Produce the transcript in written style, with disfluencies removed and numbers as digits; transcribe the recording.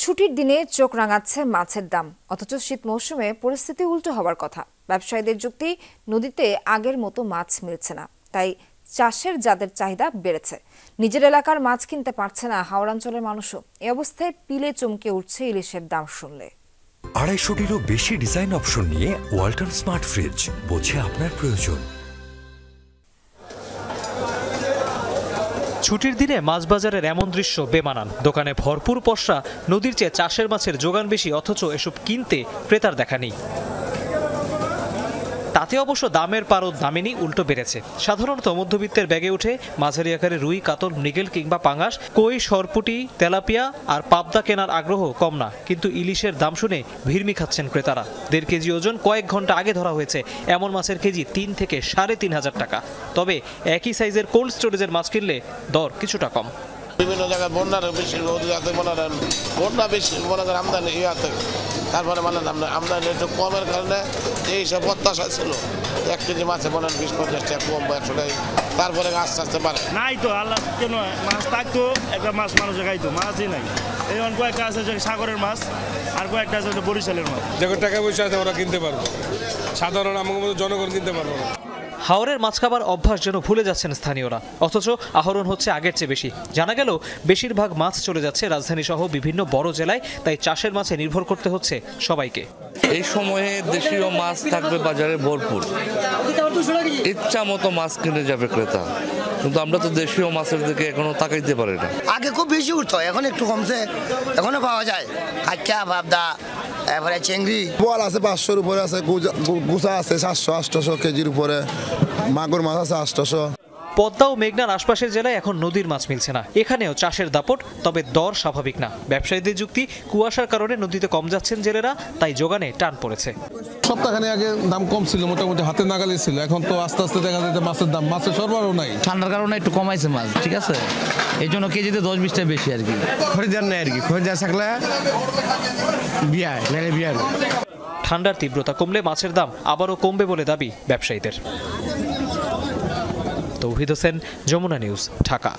ছুটির দিনে চোখ রাঙাচ্ছে মাছের দাম, অথচ শীত মৌসুমে পরিস্থিতি উল্টো হওয়ার কথা। ব্যবসায়ীদের যুক্তি, নদীতে আগের মতো মাছ মিলছে না, তাই চাষের যাদের চাহিদা বেড়েছে। নিজের এলাকার মাছ কিনতে পারছে না হাওড়াঞ্চলের মানুষও। এই অবস্থায় পিলে চমকে উঠছে ইলিশের দাম শুনলে। 250-টিরও বেশি ডিজাইন অপশন নিয়ে ওয়ালটন স্মার্ট ফ্রিজ, বোঝে আপনার প্রয়োজন। ছুটির দিনে মাছ বাজারের এমন দৃশ্য বেমানান। দোকানে ভরপুর পসরা, নদীর চেয়ে চাষের মাছের যোগান বেশি, অথচ এসব কিনতে ক্রেতার দেখা নেই। তাতে অবশ্য দামের পারদ দামেনি, উল্টো বেড়েছে। সাধারণত মধ্যবিত্তের ব্যাগে উঠে মাঝারি আকারে রুই, কাতল, মৃগেল কিংবা পাঙাশ, কই, সরপুটি, তেলাপিয়া আর পাবদা কেনার আগ্রহ কম না। কিন্তু ইলিশের দাম শুনে ভিড়মি খাচ্ছেন ক্রেতারা। 1.5 কেজি ওজন কয়েক ঘন্টা আগে ধরা হয়েছে এমন মাছের কেজি 3 থেকে 3,500 টাকা। তবে একই সাইজের কোল্ড স্টোরেজের মাছ কিনলে দর কিছুটা কম। বিভিন্ন জায়গায় বন্যার বেশি বন্যা বেশি মনে করেন আমদানি তারপরে মানে আমদানি একটু কমের কারণে এইসব প্রত্যাশা ছিল 1 কেজি মাছে মনে 20-50 টাকা কম বা 100 টাকা, তারপরে আস্তে আস্তে বাড়ে। নাই তো আল্লাহ কেন মাছ থাকতো, একটা মাছ মানুষ খাইতো, মাছই নাই। এই কয়েকটা আছে সাগরের মাছ, আর কয়েকটা আছে বরিশালের মাছ। যখন টাকা পয়সা আছে ওরা কিনতে পারবো, সাধারণ আমার মতো জনগণ কিনতে পারবো না। হাওরের মাছ খাবার অভ্যাস যেন ভুলে যাচ্ছেন স্থানীয়রা, অথচ আহরণ হচ্ছে আগের চেয়ে বেশি। জানা গেল বেশিরভাগ মাছ চলে যাচ্ছে রাজধানী সহ বিভিন্ন বড় জেলায়, তাই চাষের মাছে নির্ভর করতে হচ্ছে সবাইকে। এই সময়ে দেশীয় মাছ থাকবে বাজারে ভরপুর, ইচ্ছা মতো মাছ কিনে যাবে ক্রেতা, কিন্তু আমরা তো দেশীয় মাছের দিকে এখনো তাকাইতে পারি না। আগে খুব বেশি উঠতো, এখন একটু কমছে, এখনো পাওয়া যায় কাঁচা, ভাবদা, এবারে চিংড়ি। বোয়াল আছে 500-র উপরে আছে, গুছা আছে 700-800 কেজির উপরে, মাগুর মাছ আছে 800। পদ্মা ও মেঘনার আশপাশের জেলায় এখন নদীর মাছ মিলছে না। এখানেও চাষের দাপট, তবে দর স্বাভাবিক না। ব্যবসায়ীদের যুক্তি, কুয়াশার কারণে নদীতে কম যাচ্ছেন জেলেরা, তাই যোগানে টান পড়েছে। সপ্তাহখানে আগে দাম কম ছিল, মোটামুটি হাতে নাগালে ছিল, এখন তো আস্তে আস্তে দেখা যাচ্ছে মাছের দাম, মাছের সরবরাহ নাই। ঠান্ডার কারণে একটু কমাইছে মাছ, ঠিক আছে, এই জন্য কেজিতে 10-20 টাকা বেশি আর কি। খরিদার নেই আর কি, খরিদার থাকলে বিয়া। ঠান্ডার তীব্রতা কমলে মাছের দাম আবারও কমবে বলে দাবি ব্যবসায়ীদের। তৌহিদ হোসেন, যমুনা নিউজ, ঢাকা।